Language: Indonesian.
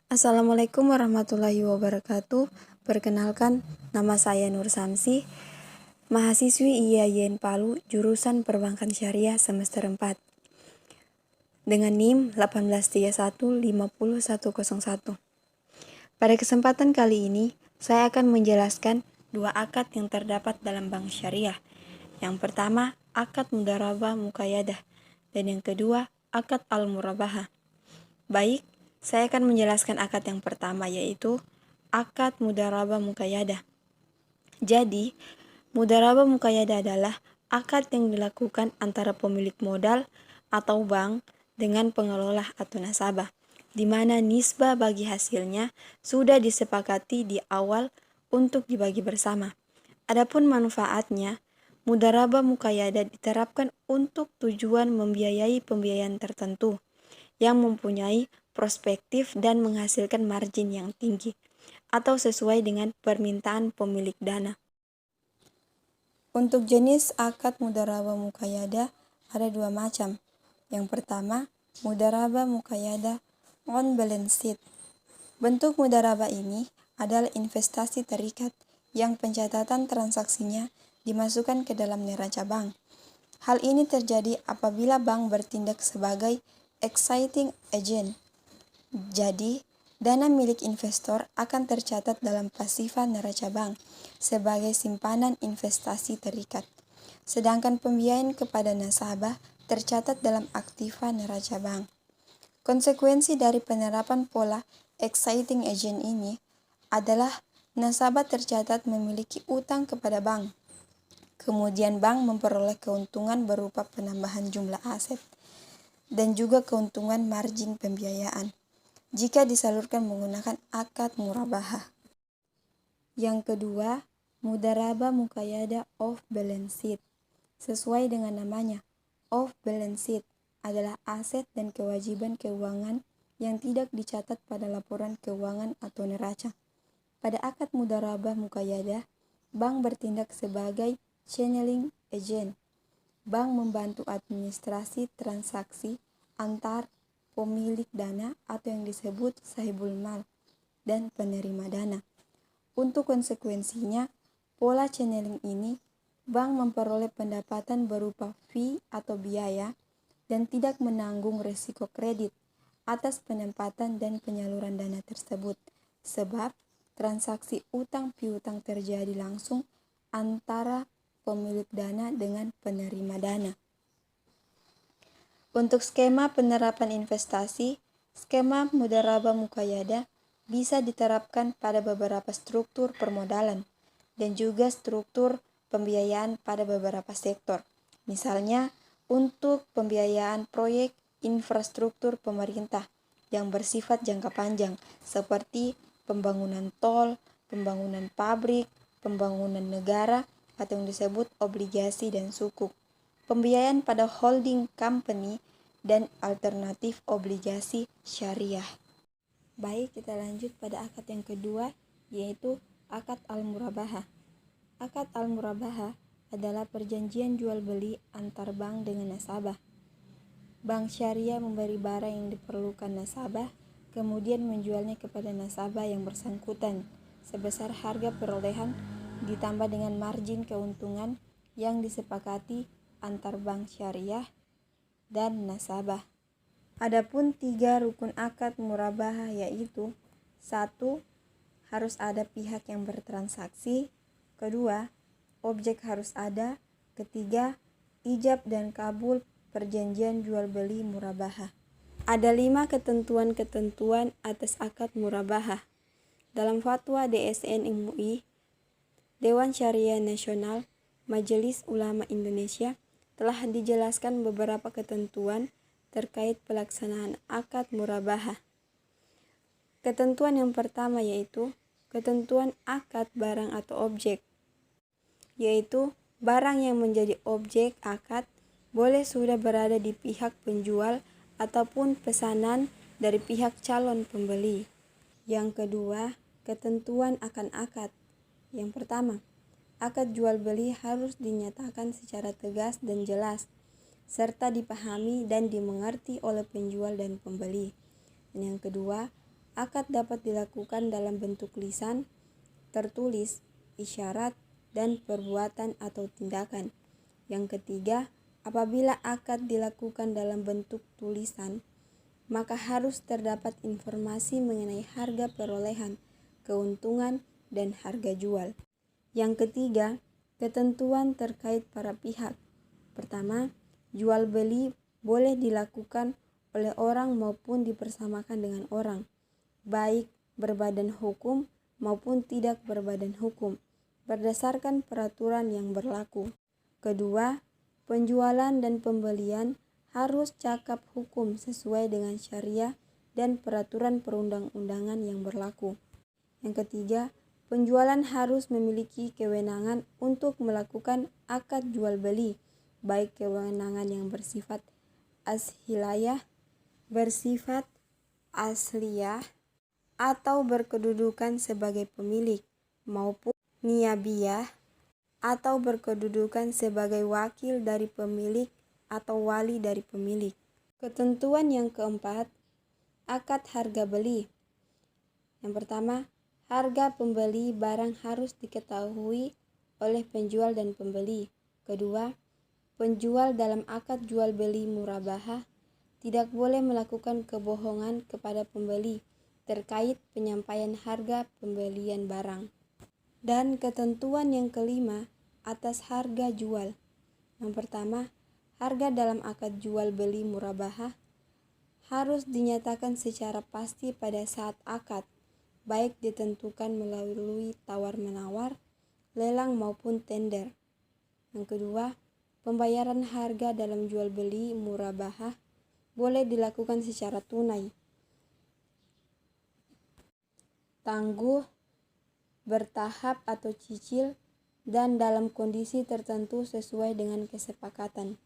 Assalamualaikum warahmatullahi wabarakatuh. Perkenalkan, nama saya Nur Samsi, mahasiswi IAIN Palu, jurusan Perbankan Syariah semester 4, dengan NIM 18315001. Pada kesempatan kali ini, saya akan menjelaskan dua akad yang terdapat dalam bank syariah. Yang pertama, akad mudharabah muqayyadah, dan yang kedua, akad al-murabahah. Baik, saya akan menjelaskan akad yang pertama, yaitu akad mudharabah muqayyadah. Jadi, mudharabah muqayyadah adalah akad yang dilakukan antara pemilik modal atau bank dengan pengelola atau nasabah, di mana nisbah bagi hasilnya sudah disepakati di awal untuk dibagi bersama. Adapun manfaatnya, mudharabah muqayyadah diterapkan untuk tujuan membiayai pembiayaan tertentu yang mempunyai prospektif dan menghasilkan margin yang tinggi, atau sesuai dengan permintaan pemilik dana. Untuk jenis akad mudharabah muqayyadah ada dua macam. Yang pertama, mudharabah muqayyadah on balance sheet. Bentuk mudharabah ini adalah investasi terikat yang pencatatan transaksinya dimasukkan ke dalam neraca bank. Hal ini terjadi apabila bank bertindak sebagai exciting agent. Jadi, dana milik investor akan tercatat dalam pasifa neraca bank sebagai simpanan investasi terikat. Sedangkan pembiayaan kepada nasabah tercatat dalam aktiva neraca bank. Konsekuensi dari penerapan pola exciting agent ini adalah nasabah tercatat memiliki utang kepada bank. Kemudian bank memperoleh keuntungan berupa penambahan jumlah aset dan juga keuntungan margin pembiayaan jika disalurkan menggunakan akad murabahah. Yang kedua, mudharabah muqayyadah off balance sheet. Sesuai dengan namanya, off balance sheet adalah aset dan kewajiban keuangan yang tidak dicatat pada laporan keuangan atau neraca. Pada akad mudharabah muqayyadah, bank bertindak sebagai channeling agent. Bank membantu administrasi transaksi antar pemilik dana atau yang disebut sahibul mal dan penerima dana. Untuk konsekuensinya, pola channeling ini, bank memperoleh pendapatan berupa fee atau biaya dan tidak menanggung risiko kredit atas penempatan dan penyaluran dana tersebut, sebab transaksi utang piutang terjadi langsung antara pemilik dana dengan penerima dana. Untuk skema penerapan investasi, skema mudharabah muqayyadah bisa diterapkan pada beberapa struktur permodalan dan juga struktur pembiayaan pada beberapa sektor. Misalnya, untuk pembiayaan proyek infrastruktur pemerintah yang bersifat jangka panjang seperti pembangunan tol, pembangunan pabrik, pembangunan negara atau yang disebut obligasi dan sukuk. Pembiayaan pada holding company dan alternatif obligasi syariah. Baik, kita lanjut pada akad yang kedua, yaitu akad al-murabahah. Akad al-murabahah adalah perjanjian jual beli antar bank dengan nasabah. Bank syariah memberi barang yang diperlukan nasabah, kemudian menjualnya kepada nasabah yang bersangkutan sebesar harga perolehan ditambah dengan margin keuntungan yang disepakati antar bank syariah dan nasabah. Adapun 3 rukun akad murabahah yaitu: 1. Harus ada pihak yang bertransaksi. 2. Objek harus ada. 3. Ijab dan kabul perjanjian jual beli murabahah. Ada 5 ketentuan-ketentuan atas akad murabahah. Dalam fatwa DSN MUI, Dewan Syariah Nasional, Majelis Ulama Indonesia, telah dijelaskan beberapa ketentuan terkait pelaksanaan akad murabahah. Ketentuan yang pertama yaitu ketentuan akad barang atau objek, yaitu barang yang menjadi objek akad boleh sudah berada di pihak penjual ataupun pesanan dari pihak calon pembeli. Yang kedua, ketentuan akan akad. Yang pertama, akad jual beli harus dinyatakan secara tegas dan jelas, serta dipahami dan dimengerti oleh penjual dan pembeli. Dan yang kedua, akad dapat dilakukan dalam bentuk lisan, tertulis, isyarat, dan perbuatan atau tindakan. Yang ketiga, apabila akad dilakukan dalam bentuk tulisan, maka harus terdapat informasi mengenai harga perolehan, keuntungan, dan harga jual. Yang ketiga, ketentuan terkait para pihak. Pertama, jual beli boleh dilakukan oleh orang maupun dipersamakan dengan orang, baik berbadan hukum maupun tidak berbadan hukum, berdasarkan peraturan yang berlaku. Kedua, penjualan dan pembelian harus cakap hukum sesuai dengan syariah dan peraturan perundang-undangan yang berlaku. Yang ketiga, penjualan harus memiliki kewenangan untuk melakukan akad jual beli, baik kewenangan yang bersifat asliyah atau berkedudukan sebagai pemilik, maupun niyabiyah atau berkedudukan sebagai wakil dari pemilik atau wali dari pemilik. Ketentuan yang keempat, akad harga beli. Yang pertama, harga pembeli barang harus diketahui oleh penjual dan pembeli. Kedua, penjual dalam akad jual beli murabahah tidak boleh melakukan kebohongan kepada pembeli terkait penyampaian harga pembelian barang. Dan ketentuan yang kelima, atas harga jual. Yang pertama, harga dalam akad jual beli murabahah harus dinyatakan secara pasti pada saat akad, baik ditentukan melalui tawar-menawar, lelang maupun tender. Yang kedua, pembayaran harga dalam jual beli murabahah boleh dilakukan secara tunai, tangguh, bertahap atau cicil, dan dalam kondisi tertentu sesuai dengan kesepakatan.